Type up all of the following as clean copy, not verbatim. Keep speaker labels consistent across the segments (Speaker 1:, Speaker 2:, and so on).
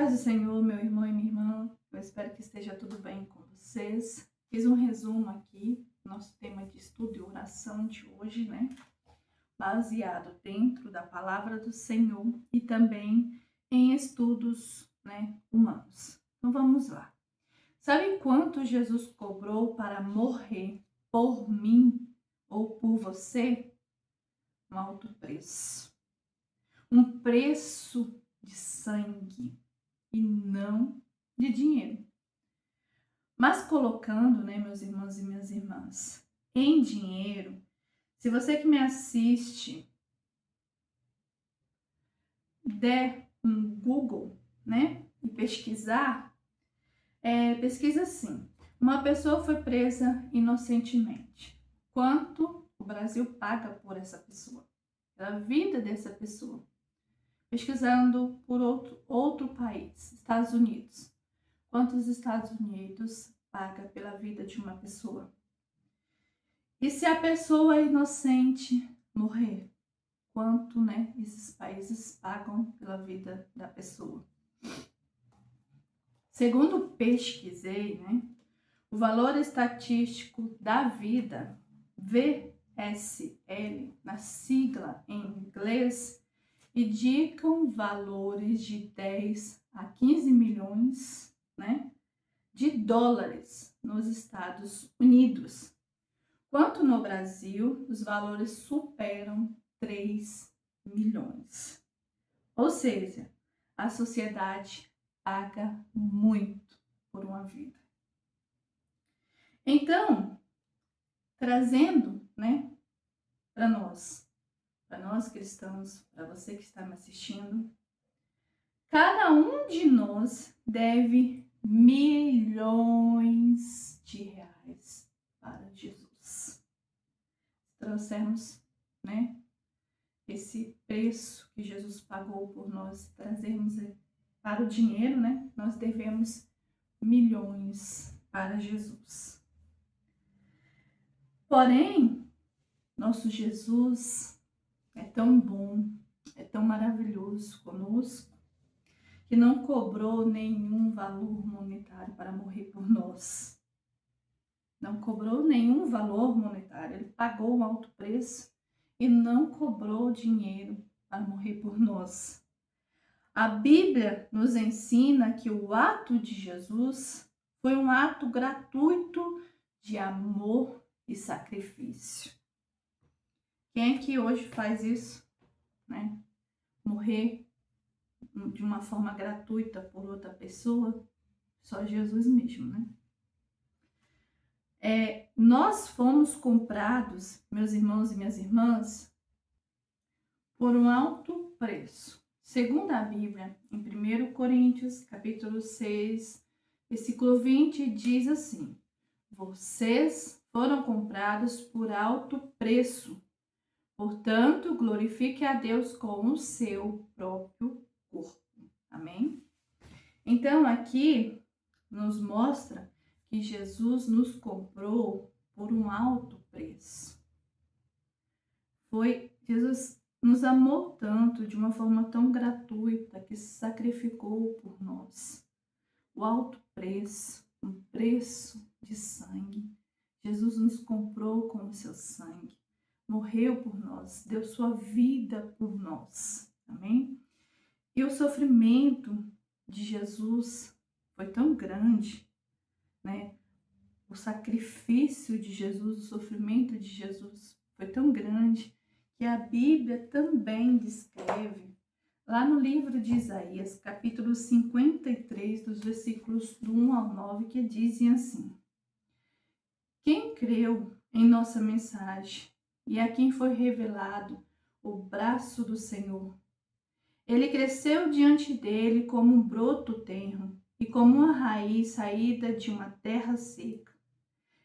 Speaker 1: paz do Senhor, meu irmão e minha irmã, eu espero que esteja tudo bem com vocês. Fiz um resumo aqui, nosso tema de estudo e oração de hoje, né? Baseado dentro da palavra do Senhor e também em estudos, né, humanos. Então vamos lá. Sabe quanto Jesus cobrou para morrer por mim ou por você? Um alto preço. Um preço de sangue e não de dinheiro. Mas colocando, né, meus irmãos e minhas irmãs, em dinheiro, se você que me assiste der um Google, né, e pesquisar, pesquisa assim, uma pessoa foi presa inocentemente. Quanto o Brasil paga por essa pessoa? Pela vida dessa pessoa? Pesquisando por outro país, Estados Unidos. Quanto os Estados Unidos paga pela vida de uma pessoa? E se a pessoa inocente morrer? Quanto, né, esses países pagam pela vida da pessoa? Segundo pesquisei, né, o valor estatístico da vida, VSL, na sigla em inglês, indicam valores de 10 a 15 milhões, né, de dólares nos Estados Unidos. Quanto no Brasil, os valores superam 3 milhões. Ou seja, a sociedade paga muito por uma vida. Então, trazendo, né, para nós cristãos, para você que está me assistindo, cada um de nós deve milhões de reais para Jesus. Trouxemos, né, esse preço que Jesus pagou por nós, trazermos para o dinheiro, né, nós devemos milhões para Jesus. Porém, nosso Jesus é tão bom, é tão maravilhoso conosco, que não cobrou nenhum valor monetário para morrer por nós. Não cobrou nenhum valor monetário, ele pagou um alto preço e não cobrou dinheiro para morrer por nós. A Bíblia nos ensina que o ato de Jesus foi um ato gratuito de amor e sacrifício. Quem é que hoje faz isso, né? Morrer de uma forma gratuita por outra pessoa? Só Jesus mesmo, né? Nós fomos comprados, meus irmãos e minhas irmãs, por um alto preço. Segundo a Bíblia, em 1 Coríntios, capítulo 6, versículo 20, diz assim: vocês foram comprados por alto preço. Portanto, glorifique a Deus com o seu próprio corpo. Amém? Então, aqui nos mostra que Jesus nos comprou por um alto preço. Jesus nos amou tanto, de uma forma tão gratuita, que se sacrificou por nós. O alto preço, um preço de sangue. Jesus nos comprou com o seu sangue. Morreu por nós, deu sua vida por nós, amém? E o sofrimento de Jesus foi tão grande, né? O sacrifício de Jesus, o sofrimento de Jesus foi tão grande que a Bíblia também descreve, lá no livro de Isaías, capítulo 53, dos versículos do 1 ao 9, que dizem assim: quem creu em nossa mensagem e a quem foi revelado o braço do Senhor. Ele cresceu diante dele como um broto tenro e como uma raiz saída de uma terra seca.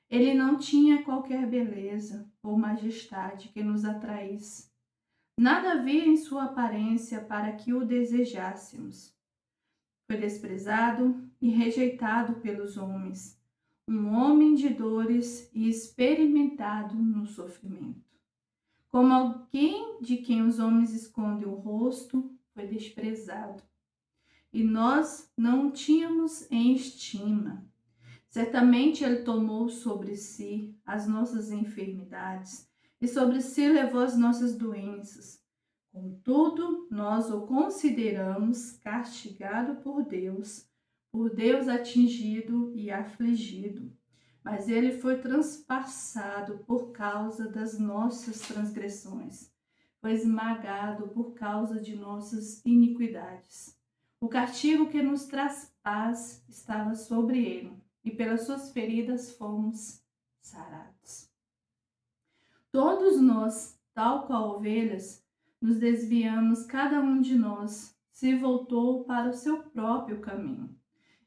Speaker 1: Ele não tinha qualquer beleza ou majestade que nos atraísse. Nada havia em sua aparência para que o desejássemos. Foi desprezado e rejeitado pelos homens, um homem de dores e experimentado no sofrimento. Como alguém de quem os homens escondem o rosto, foi desprezado. e nós não o tínhamos em estima. Certamente ele tomou sobre si as nossas enfermidades e sobre si levou as nossas doenças. Contudo, nós o consideramos castigado por Deus atingido e afligido. Mas ele foi transpassado por causa das nossas transgressões, foi esmagado por causa de nossas iniquidades. O castigo que nos traz paz estava sobre ele, e pelas suas feridas fomos sarados. Todos nós, tal qual ovelhas, nos desviamos, cada um de nós se voltou para o seu próprio caminho.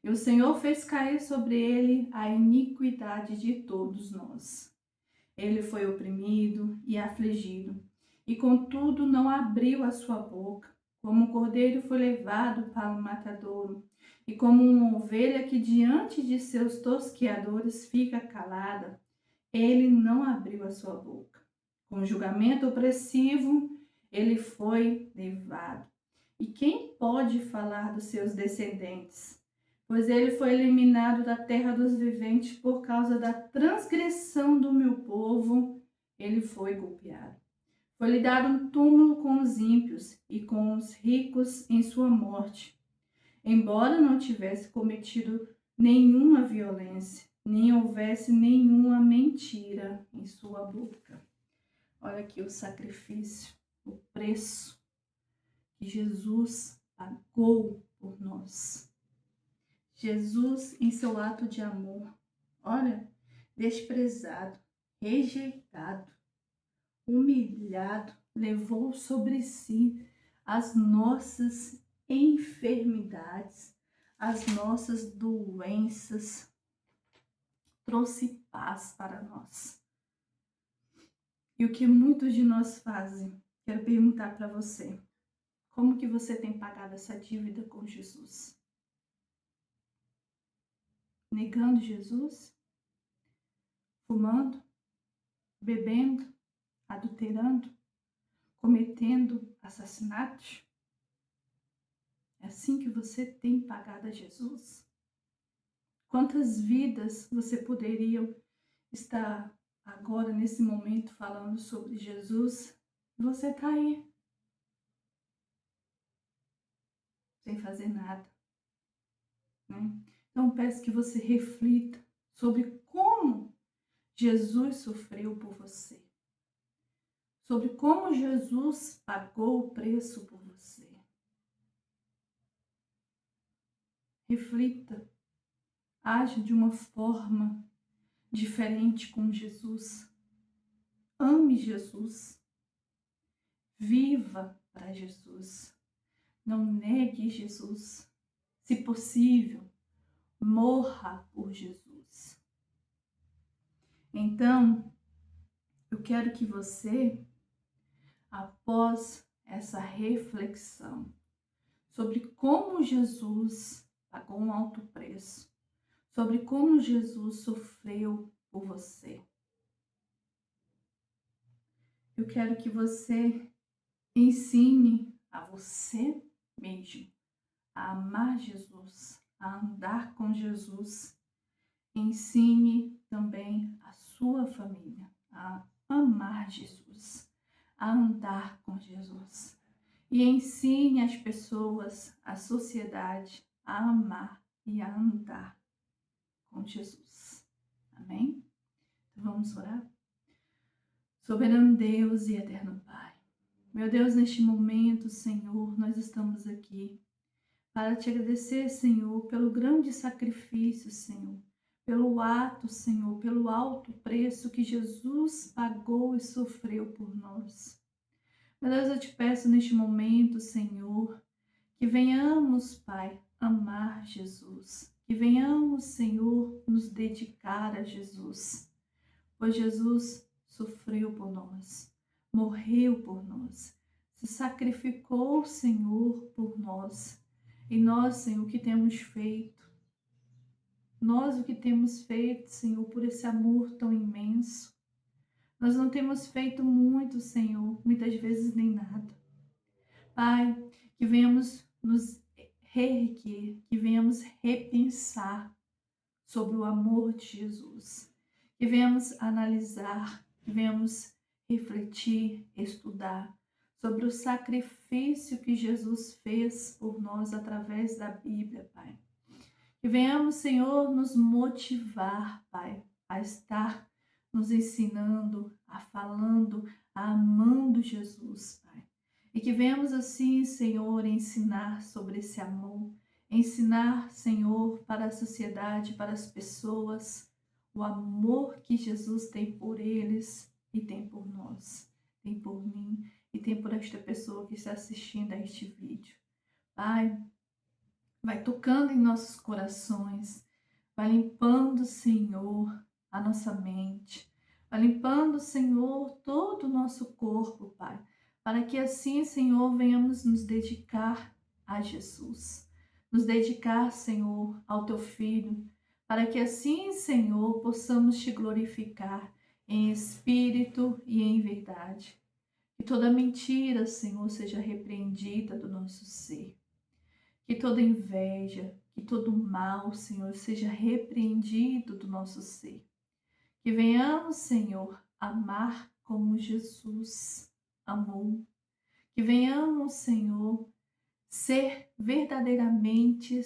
Speaker 1: E o Senhor fez cair sobre ele a iniquidade de todos nós. Ele foi oprimido e afligido, e contudo não abriu a sua boca. Como um cordeiro foi levado para o matadouro, e como uma ovelha que diante de seus tosqueadores fica calada, ele não abriu a sua boca. Com julgamento opressivo, ele foi levado. E quem pode falar dos seus descendentes? Pois ele foi eliminado da terra dos viventes por causa da transgressão do meu povo, ele foi golpeado. Foi-lhe dado um túmulo com os ímpios e com os ricos em sua morte, embora não tivesse cometido nenhuma violência, nem houvesse nenhuma mentira em sua boca. Olha aqui o sacrifício, o preço que Jesus pagou por nós. Jesus, em seu ato de amor, olha, desprezado, rejeitado, humilhado, levou sobre si as nossas enfermidades, as nossas doenças, trouxe paz para nós. E o que muitos de nós fazem? Quero perguntar para você, como que você tem pagado essa dívida com Jesus? Negando Jesus? Fumando? Bebendo? Adulterando? Cometendo assassinatos? É assim que você tem pagado a Jesus? Quantas vidas você poderia estar agora, nesse momento, falando sobre Jesus? Você está aí, sem fazer nada, né? Então, peço que você reflita sobre como Jesus sofreu por você, sobre como Jesus pagou o preço por você. Reflita, age de uma forma diferente com Jesus. Ame Jesus, viva para Jesus, não negue Jesus. Se possível, morra por Jesus. Então, eu quero que você, após essa reflexão sobre como Jesus pagou um alto preço, sobre como Jesus sofreu por você, eu quero que você ensine a você mesmo a amar Jesus, a andar com Jesus. Ensine também a sua família a amar Jesus, a andar com Jesus. E ensine as pessoas, a sociedade, a amar e a andar com Jesus. Amém? Então vamos orar? Soberano Deus e eterno Pai, meu Deus, neste momento, Senhor, nós estamos aqui para te agradecer, Senhor, pelo grande sacrifício, Senhor, pelo ato, Senhor, pelo alto preço que Jesus pagou e sofreu por nós. Meu Deus, eu te peço neste momento, Senhor, que venhamos, Pai, amar Jesus, que venhamos, Senhor, nos dedicar a Jesus, pois Jesus sofreu por nós, morreu por nós, se sacrificou, Senhor, por nós. E nós, Senhor, o que temos feito? Nós o que temos feito, Senhor, por esse amor tão imenso? Nós não temos feito muito, Senhor, muitas vezes nem nada. Pai, que venhamos nos reerguer, que venhamos repensar sobre o amor de Jesus, que venhamos analisar, que venhamos refletir, estudar sobre o sacrifício que Jesus fez por nós através da Bíblia, Pai. Que venhamos, Senhor, nos motivar, Pai, a estar nos ensinando, a falando, a amando Jesus, Pai. E que venhamos assim, Senhor, ensinar sobre esse amor, ensinar, Senhor, para a sociedade, para as pessoas, o amor que Jesus tem por eles e tem por nós, tem por mim e tem por esta pessoa que está assistindo a este vídeo. Pai, vai tocando em nossos corações, vai limpando, Senhor, a nossa mente, vai limpando, Senhor, todo o nosso corpo, Pai, para que assim, Senhor, venhamos nos dedicar a Jesus, nos dedicar, Senhor, ao Teu Filho, para que assim, Senhor, possamos Te glorificar em espírito e em verdade. Que toda mentira, Senhor, seja repreendida do nosso ser. Que toda inveja, que todo mal, Senhor, seja repreendido do nosso ser. Que venhamos, Senhor, amar como Jesus amou. Que venhamos, Senhor, ser verdadeiramente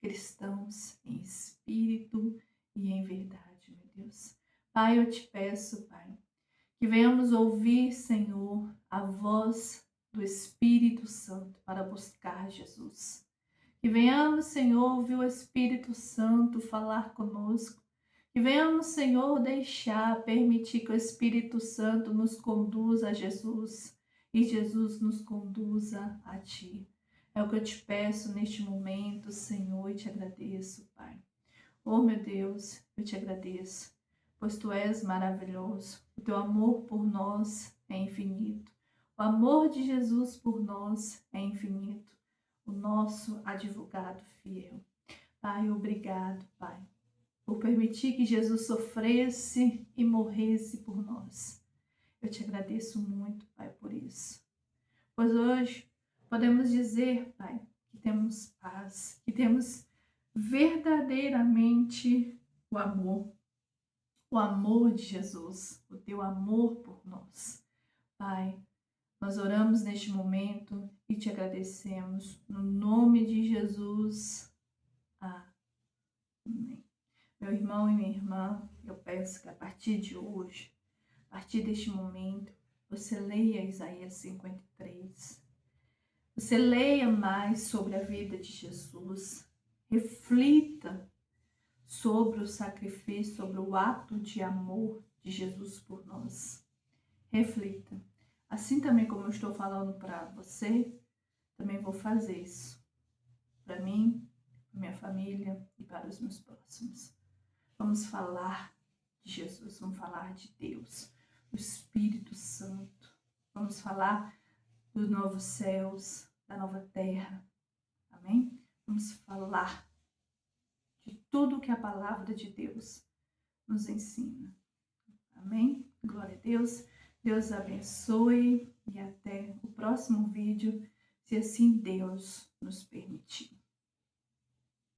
Speaker 1: cristãos em espírito e em verdade, meu Deus. Pai, eu te peço, Pai, que venhamos ouvir, Senhor, a voz do Espírito Santo para buscar Jesus. Que venhamos, Senhor, ouvir o Espírito Santo falar conosco. Que venhamos, Senhor, permitir que o Espírito Santo nos conduza a Jesus e Jesus nos conduza a Ti. É o que eu te peço neste momento, Senhor, e te agradeço, Pai. Oh, meu Deus, eu te agradeço, pois Tu és maravilhoso. O Teu amor por nós é infinito. O amor de Jesus por nós é infinito. O nosso advogado fiel. Pai, obrigado, Pai, por permitir que Jesus sofresse e morresse por nós. Eu te agradeço muito, Pai, por isso. Pois hoje podemos dizer, Pai, que temos paz, que temos verdadeiramente o amor de Jesus, o Teu amor por nós. Pai, nós oramos neste momento e te agradecemos. No nome de Jesus. Amém. Meu irmão e minha irmã, eu peço que a partir de hoje, a partir deste momento, você leia Isaías 53. Você leia mais sobre a vida de Jesus. Reflita sobre o sacrifício, sobre o ato de amor de Jesus por nós. Reflita. Assim também como eu estou falando para você, também vou fazer isso. Para mim, para minha família e para os meus próximos. Vamos falar de Jesus, vamos falar de Deus, do Espírito Santo. Vamos falar dos novos céus, da nova terra. Amém? Vamos falar de tudo que a palavra de Deus nos ensina. Amém? Glória a Deus. Deus abençoe e até o próximo vídeo, se assim Deus nos permitir.